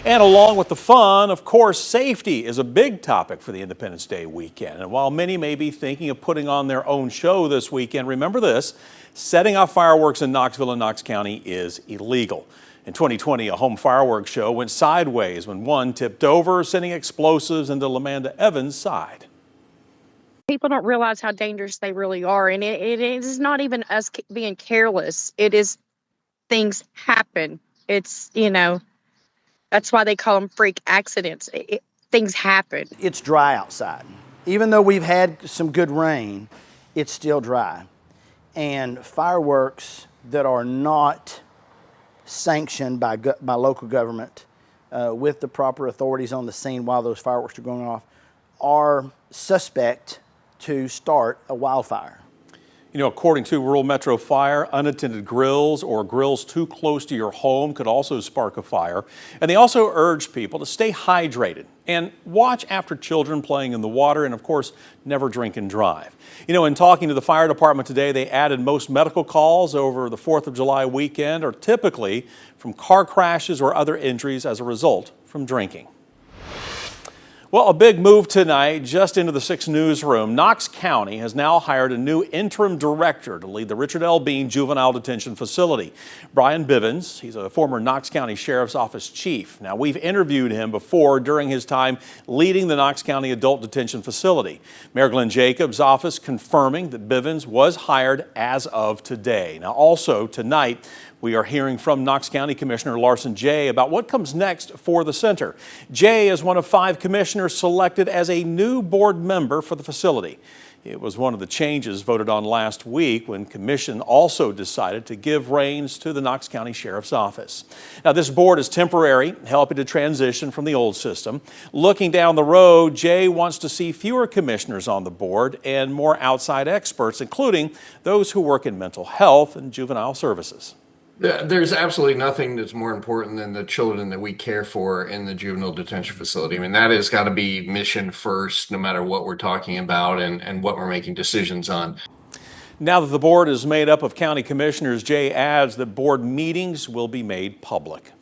And along with the fun, of course, safety is a big topic for the Independence Day weekend. And while many may be thinking of putting on their own show this weekend, remember this: setting off fireworks in Knoxville and Knox County is illegal. In 2020, a home fireworks show went sideways when one tipped over, sending explosives into LaManda Evans' side. People don't realize how dangerous they really are, and it is not even us being careless. It is things happen. It's, that's why they call them freak accidents. Things happen. It's dry outside. Even though we've had some good rain, it's still dry. And fireworks that are not sanctioned by local government with the proper authorities on the scene while those fireworks are going off are suspect to start a wildfire. According to Rural Metro Fire, unattended grills or grills too close to your home could also spark a fire. And they also urge people to stay hydrated and watch after children playing in the water, and of course, never drink and drive. In talking to the fire department today, they added most medical calls over the 4th of July weekend are typically from car crashes or other injuries as a result from drinking. Well, a big move tonight just into the 6 newsroom. Knox County has now hired a new interim director to lead the Richard L. Bean Juvenile Detention Facility. Brian Bivens, he's a former Knox County Sheriff's Office chief. Now, we've interviewed him before during his time leading the Knox County Adult Detention Facility. Mayor Glenn Jacobs' office confirming that Bivens was hired as of today. Now, also tonight, we are hearing from Knox County Commissioner Larson Jay about what comes next for the center. Jay is one of 5 commissioners selected as a new board member for the facility. It was one of the changes voted on last week when Commission also decided to give reins to the Knox County Sheriff's Office. Now, this board is temporary, helping to transition from the old system. Looking down the road, Jay wants to see fewer commissioners on the board and more outside experts, including those who work in mental health and juvenile services. There's absolutely nothing that's more important than the children that we care for in the juvenile detention facility. I mean, that has got to be mission first, no matter what we're talking about and what we're making decisions on. Now that the board is made up of county commissioners, Jay adds that board meetings will be made public.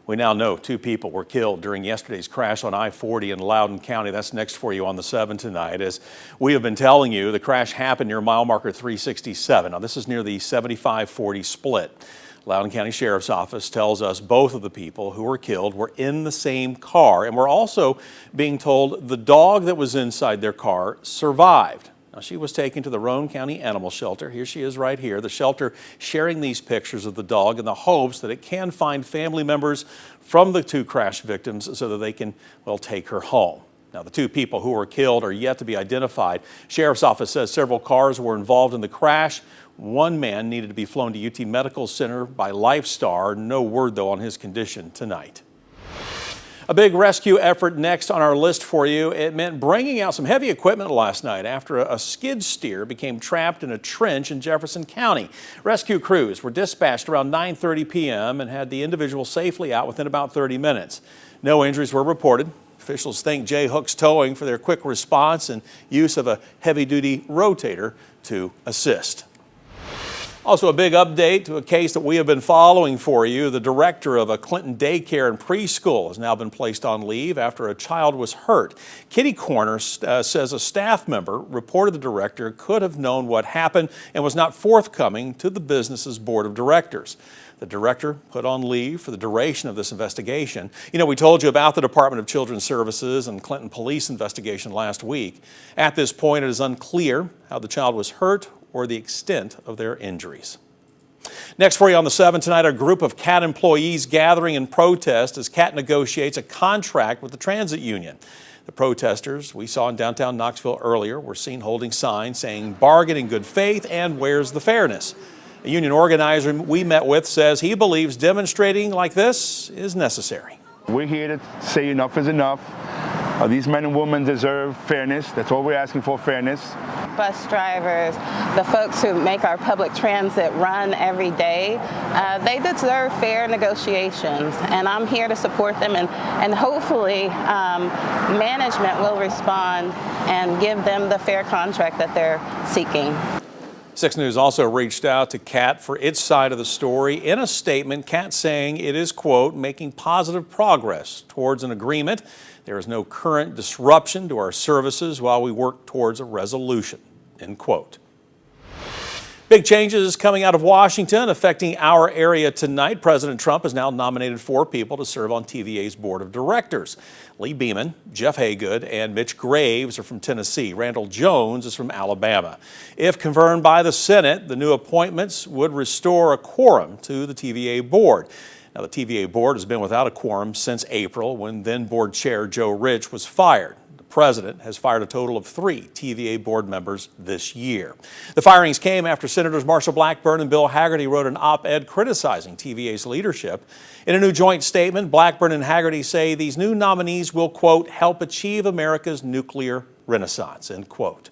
We now know 2 people were killed during yesterday's crash on I-40 in Loudoun County. That's next for you on the 7 tonight. As we have been telling you, the crash happened near mile marker 367. Now, this is near the 75-40 split. Loudoun County Sheriff's Office tells us both of the people who were killed were in the same car, and we're also being told the dog that was inside their car survived. Now, she was taken to the Roane County Animal Shelter. Here she is right here. The shelter sharing these pictures of the dog in the hopes that it can find family members from the 2 crash victims so that they can, take her home. Now, the 2 people who were killed are yet to be identified. Sheriff's Office says several cars were involved in the crash. One man needed to be flown to UT Medical Center by Lifestar. No word, though, on his condition tonight. A big rescue effort next on our list for you. It meant bringing out some heavy equipment last night after a skid steer became trapped in a trench in Jefferson County. Rescue crews were dispatched around 9:30 p.m. and had the individual safely out within about 30 minutes. No injuries were reported. Officials thank J. Hooks Towing for their quick response and use of a heavy-duty rotator to assist. Also, a big update to a case that we have been following for you. The director of a Clinton daycare and preschool has now been placed on leave after a child was hurt. Kitty Corner says a staff member reported the director could have known what happened and was not forthcoming to the business's board of directors. The director put on leave for the duration of this investigation. We told you about the Department of Children's Services and Clinton Police investigation last week. At this point, it is unclear how the child was hurt or the extent of their injuries. Next for you on the 7 tonight, a group of CAT employees gathering in protest as CAT negotiates a contract with the transit union. The protesters we saw in downtown Knoxville earlier were seen holding signs saying bargain in good faith and where's the fairness. A union organizer we met with says he believes demonstrating like this is necessary. We're here to say enough is enough. These men and women deserve fairness. That's all we're asking for, fairness. Bus drivers, the folks who make our public transit run every day, they deserve fair negotiations, and I'm here to support them, and hopefully management will respond and give them the fair contract that they're seeking. 6 News also reached out to CAT for its side of the story. In a statement, CAT saying it is, quote, making positive progress towards an agreement. There is no current disruption to our services while we work towards a resolution, end quote. Big changes coming out of Washington affecting our area tonight. President Trump has now nominated 4 people to serve on TVA's board of directors. Lee Beeman, Jeff Haygood, and Mitch Graves are from Tennessee. Randall Jones is from Alabama. If confirmed by the Senate, the new appointments would restore a quorum to the TVA board. Now, the TVA board has been without a quorum since April, when then board chair Joe Rich was fired. The president has fired a total of 3 TVA board members this year. The firings came after Senators Marsha Blackburn and Bill Hagerty wrote an op-ed criticizing TVA's leadership. In a new joint statement, Blackburn and Hagerty say these new nominees will, quote, help achieve America's nuclear renaissance, end quote.